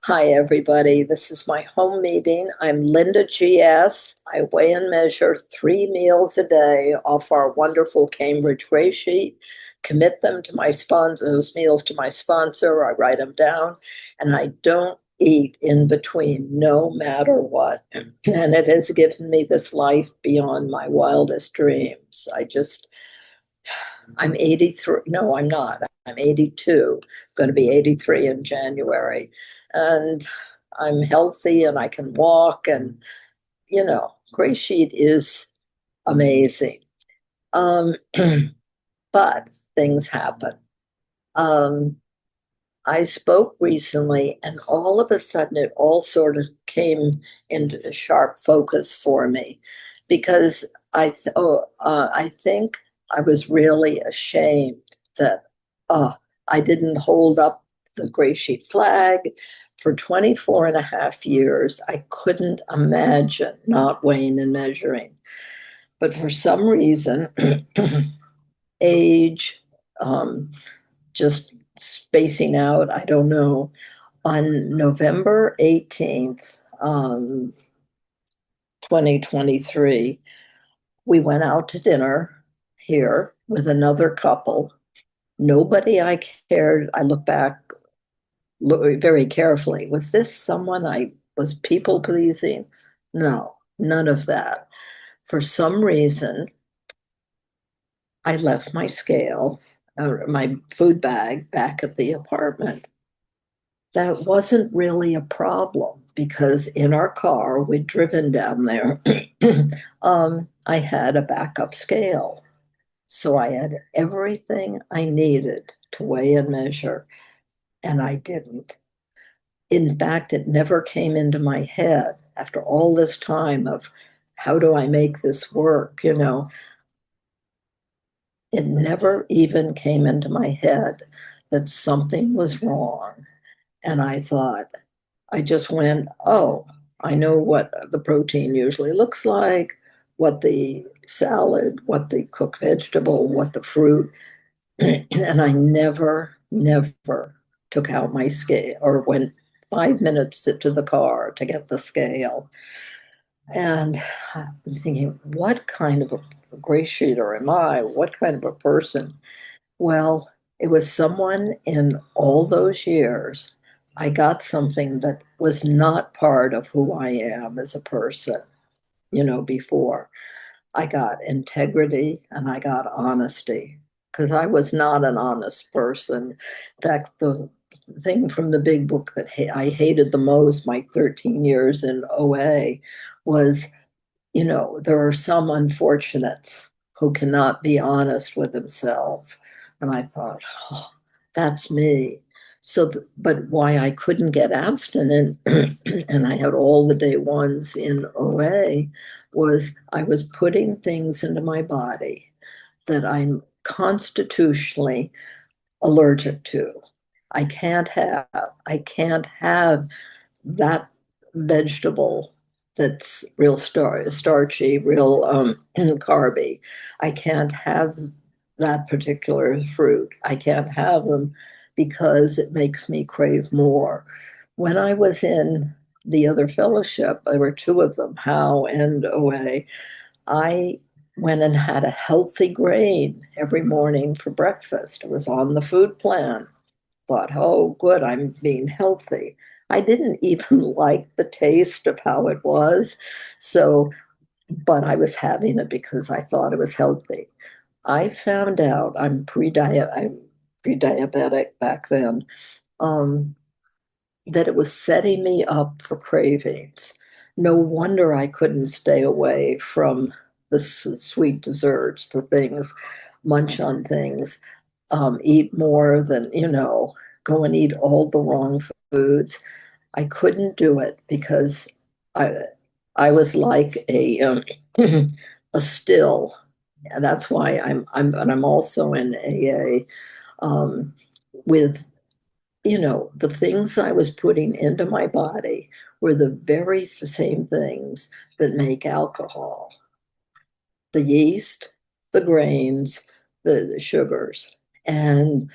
Hi, everybody. This is my home meeting. I'm Linda GS. I weigh and measure 3 meals a day off our wonderful Cambridge Gray Sheet, commit them to my sponsor, those meals to my sponsor. I write them down, and I don't eat in between, no matter what. And it has given me this life beyond my wildest dreams. I'm 83. No, I'm not. I'm 82, going to be 83 in January. And I'm healthy and I can walk. And, Gray Sheet is amazing. Um, but things happen. Um, I spoke recently, and all of a sudden, it all sort of came into sharp focus for me because I think I was really ashamed that I didn't hold up the gray sheet flag for 24 and a half years. I couldn't imagine not weighing and measuring. But for some reason, age, just spacing out, I don't know. On November 18th, 2023, we went out to dinner here with another couple. Nobody I cared. I look back very carefully. Was this someone I was people pleasing? No, none of that. For some reason, I left my scale, my food bag back at the apartment. That wasn't really a problem because in our car, we'd driven down there. I had a backup scale. So I had everything I needed to weigh and measure, and I didn't. In fact, it never came into my head after all this time of how do I make this work? It never even came into my head that something was wrong. And I thought, I just went, oh, I know what the protein usually looks like, what the salad, what the cooked vegetable, what the fruit. And I never took out my scale or went 5 minutes to the car to get the scale. And I'm thinking, what kind of a gray sheeter am I? What kind of a person? Well, it was someone in all those years. I got something that was not part of who I am as a person, before. I got integrity and I got honesty because I was not an honest person. In fact, the thing from the big book that I hated the most, my 13 years in OA, was there are some unfortunates who cannot be honest with themselves. And I thought, oh, that's me. But why I couldn't get abstinent, and I had all the day ones in OA, was I was putting things into my body that I'm constitutionally allergic to. I can't have that vegetable that's real starchy, real carby. I can't have that particular fruit. I can't have them because it makes me crave more. When I was in the other fellowship, there were two of them, How and OA. I went and had a healthy grain every morning for breakfast. It was on the food plan. Thought, oh, good, I'm being healthy. I didn't even like the taste of how it was. So, but I was having it because I thought it was healthy. I found out I'm pre-diabetic back then, um, that it was setting me up for cravings. No wonder I couldn't stay away from the sweet desserts, the things, munch on things, eat more than, go and eat all the wrong foods. I couldn't do it because I I was like a still. And that's why I'm also in AA, with the things I was putting into my body were the very same things that make alcohol: the yeast, the grains, the sugars. And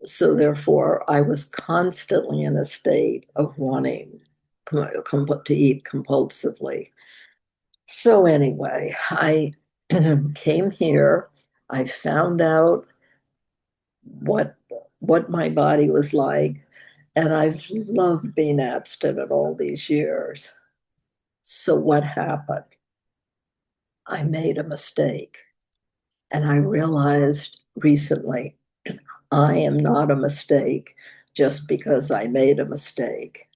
So therefore, I was constantly in a state of wanting to eat compulsively. So anyway, I came here. I found out what what my body was like, and I've loved being abstinent all these years. So what happened? I made a mistake, and I realized recently I am not a mistake just because I made a mistake.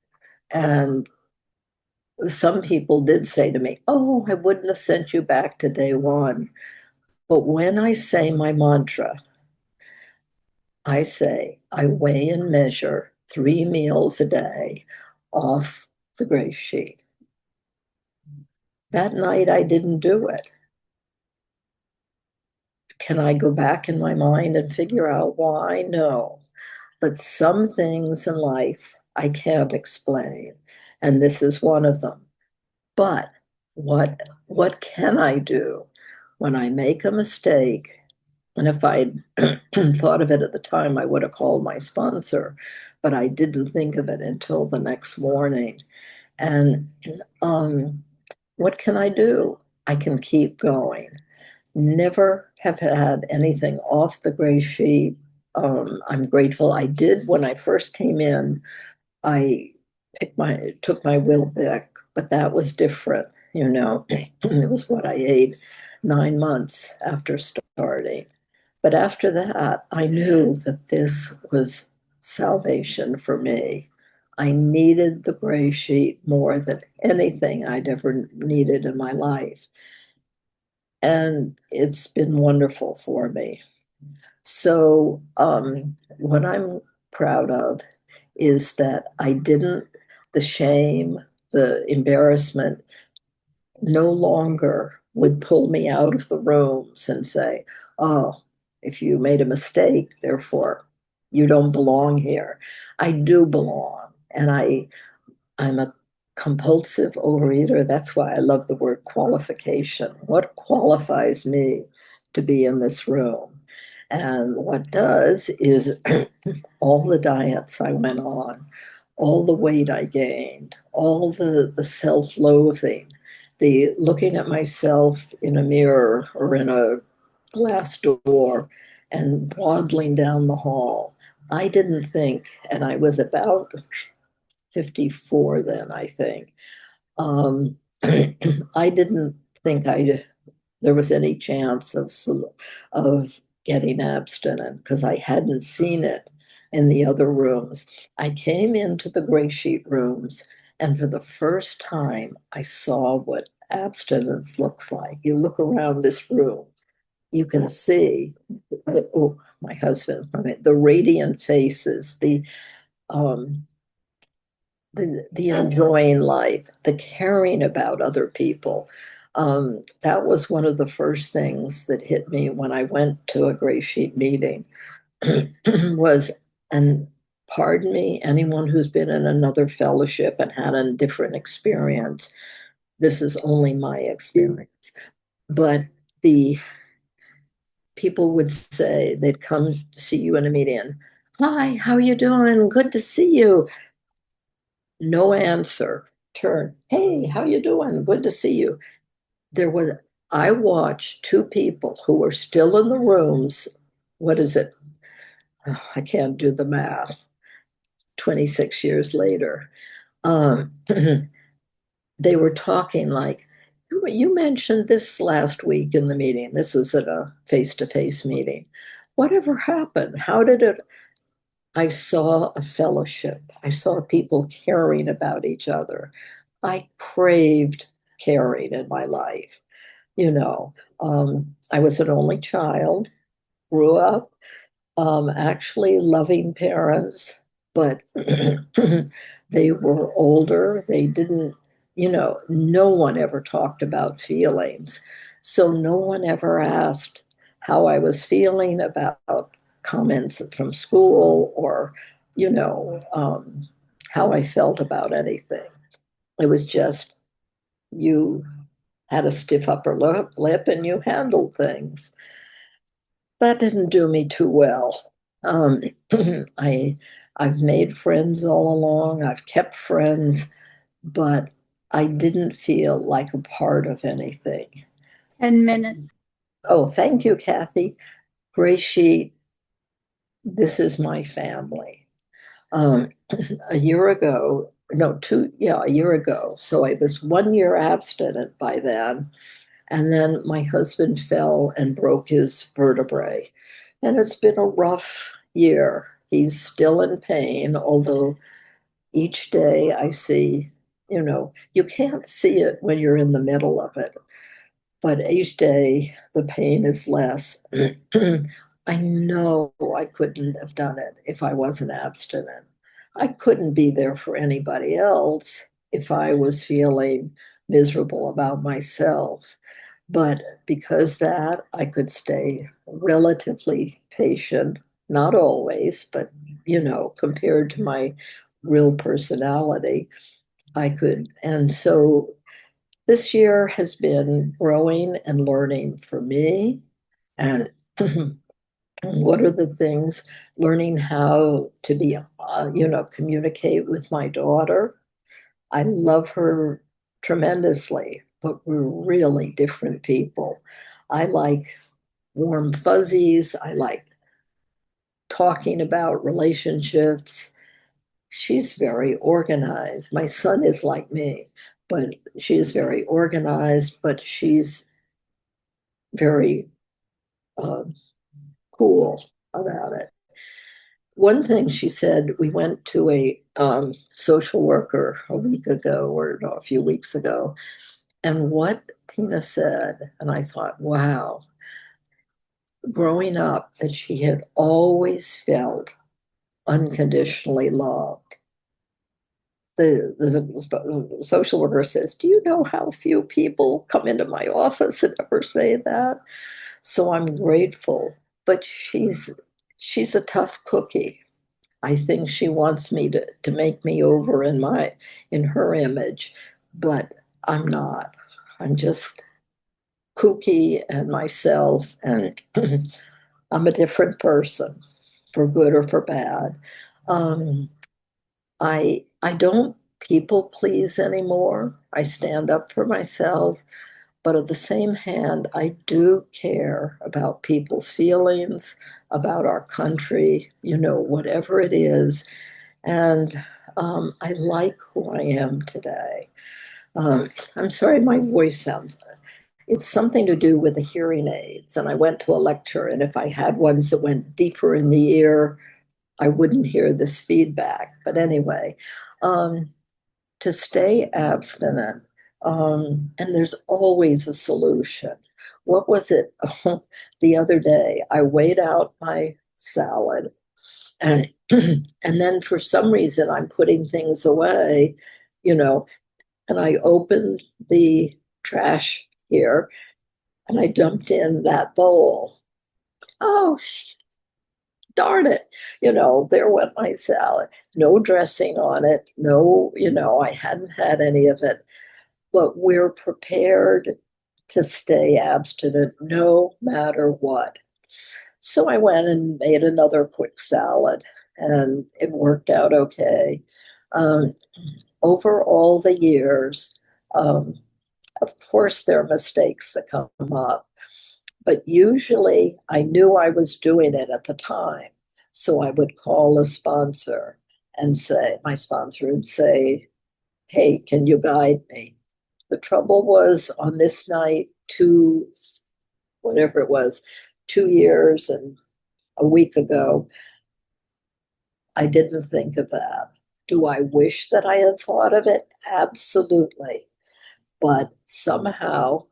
And some people did say to me, "Oh, I wouldn't have sent you back to day one." But when I say my mantra, I say I weigh and measure 3 meals a day off the gray sheet. That night I didn't do it. Can I go back in my mind and figure out why? No. But some things in life I can't explain, and this is one of them. But what can I do when I make a mistake? And if I'd thought of it at the time, I would have called my sponsor, but I didn't think of it until the next morning. And um, what can I do? I can keep going. Never have had anything off the gray sheet. I'm grateful I did when I first came in. I took my will back, but that was different. It was what I ate 9 months after starting. But after that, I knew that this was salvation for me. I needed the gray sheet more than anything I'd ever needed in my life. And it's been wonderful for me. So, what I'm proud of is that I didn't, the shame, the embarrassment no longer would pull me out of the rooms and say, "Oh, if you made a mistake, therefore you don't belong here." I do belong. And I'm a compulsive overeater. That's why I love the word qualification. What qualifies me to be in this room? And what does is all the diets I went on, all the weight I gained, all the self-loathing, the looking at myself in a mirror or in a glass door and waddling down the hall. I didn't think, and I was about 54 then, I think. Um, I didn't think there was any chance of getting abstinent because I hadn't seen it in the other rooms. I came into the gray sheet rooms, and for the first time, I saw what abstinence looks like. You look around this room, you can see oh, my husband, I mean, the radiant faces, um, the enjoying life, the caring about other people. That was one of the first things that hit me when I went to a gray sheet meeting was, and pardon me, anyone who's been in another fellowship and had a different experience, this is only my experience. But the people would say, they'd come to see you in a meeting. "Hi, how you doing? Good to see you." No answer. Turn. "Hey, how you doing? Good to see you." There was, I watched two people who were still in the rooms. What is it? Oh, I can't do the math. 26 years later. Um, they were talking like, "You mentioned this last week in the meeting." This was at a face-to-face meeting. "Whatever happened? How did it?" I saw a fellowship. I saw people caring about each other. I craved caring in my life. You know, I was an only child, grew up actually loving parents, but they were older. They didn't, no one ever talked about feelings. So no one ever asked how I was feeling about comments from school or, you know, um, how I felt about anything. It was just you had a stiff upper lip and you handled things. That didn't do me too well. Um, I I've made friends all along. I've kept friends, but I didn't feel like a part of anything. 10 minutes. Oh, thank you, Kathy. Gray Sheet, this is my family. Um, a year ago, no, a year ago. So I was 1 year abstinent by then. And then my husband fell and broke his vertebrae. And it's been a rough year. He's still in pain, although each day I see, you can't see it when you're in the middle of it, but each day the pain is less. I know I couldn't have done it if I wasn't abstinent. I couldn't be there for anybody else if I was feeling miserable about myself. But because that, I could stay relatively patient, not always, but compared to my real personality, I could. And so this year has been growing and learning for me. And what are the things? Learning how to be, communicate with my daughter. I love her tremendously, but we're really different people. I like warm fuzzies. I like talking about relationships. She's very organized. My son is like me, but she's very organized, but she's very uh, cool about it. One thing she said, we went to a social worker a week ago, or no, a few weeks ago, and what Tina said, and I thought, wow, growing up, that she had always felt unconditionally loved. The social worker says, do you know how few people come into my office and ever say that? So I'm grateful, but she's a tough cookie. I think she wants me to make me over in her image, but I'm not. I'm just kooky and myself, and I'm a different person, for good or for bad. Um, I don't people please anymore. I stand up for myself, but at the same hand, I do care about people's feelings, about our country, whatever it is. And I like who I am today. I'm sorry, my voice sounds, it's something to do with the hearing aids. And I went to a lecture, and if I had ones that went deeper in the ear, I wouldn't hear this feedback. But anyway, um, to stay abstinent, and there's always a solution. What was it? The other day, I weighed out my salad, and and then for some reason I'm putting things away, you know, and I opened the trash here and I dumped in that bowl. Oh, darn it. There went my salad. No dressing on it. No, I hadn't had any of it. But we're prepared to stay abstinent no matter what. So I went and made another quick salad, and it worked out okay. Um, Over all the years, um, of course, there are mistakes that come up, but usually I knew I was doing it at the time. So I would call a sponsor and say, my sponsor would say, hey, can you guide me? The trouble was on this night, whatever it was, 2 years and a week ago, I didn't think of that. Do I wish that I had thought of it? Absolutely. But somehow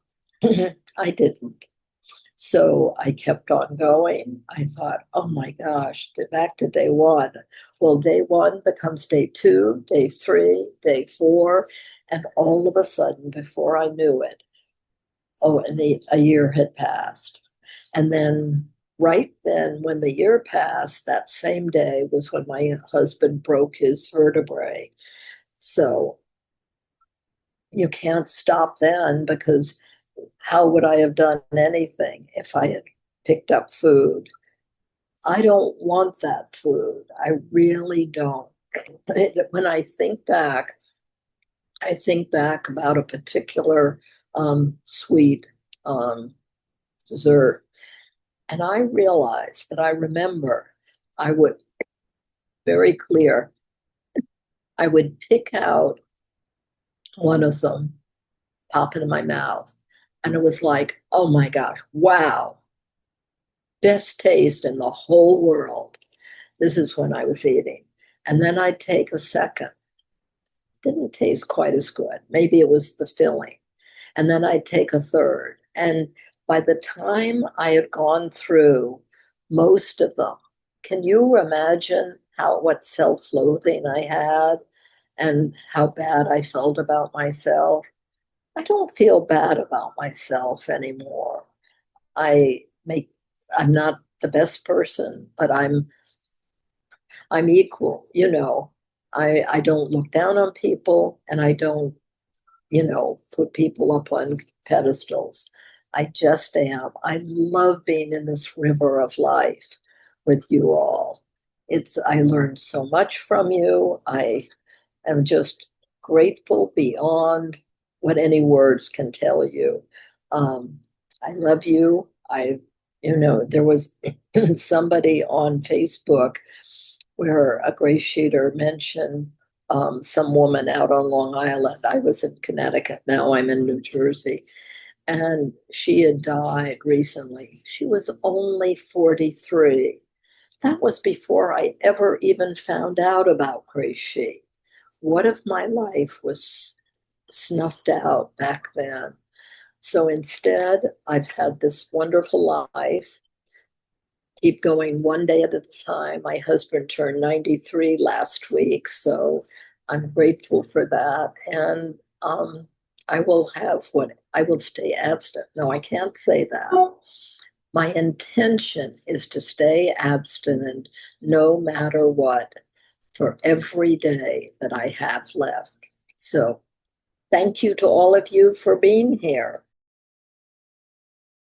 I didn't. So I kept on going. I thought, oh my gosh, back to day one. Well, day one becomes day two, day three, day four. And all of a sudden, before I knew it, a year had passed. And then, right then, when the year passed, that same day was when my husband broke his vertebrae. So you can't stop then, because how would I have done anything if I had picked up food? I don't want that food. I really don't. When I think back about a particular sweet um, dessert, and I realize that I remember I would very clear, I would pick out one of them, pop it in my mouth, and it was like, oh my gosh, wow, best taste in the whole world. This is when I was eating. And then I'd take a second. Didn't taste quite as good. Maybe it was the filling. And then I'd take a third. And by the time I had gone through most of them, can you imagine what self-loathing I had and how bad I felt about myself? I don't feel bad about myself anymore. I make I'm not the best person, but I'm equal, you know. I don't look down on people and I don't, put people up on pedestals. I just am. I love being in this river of life with you all. I learned so much from you. I am just grateful beyond what any words can tell you. Um, I love you. There was somebody on Facebook where a GreySheeter mentioned some woman out on Long Island. I was in Connecticut. Now I'm in New Jersey. And she had died recently. She was only 43. That was before I ever even found out about Grey Sheet. What if my life was snuffed out back then? So instead, I've had this wonderful life, keep going one day at a time. My husband turned 93 last week, so I'm grateful for that. And I will stay abstinent. No, I can't say that. My intention is to stay abstinent no matter what for every day that I have left. So thank you to all of you for being here.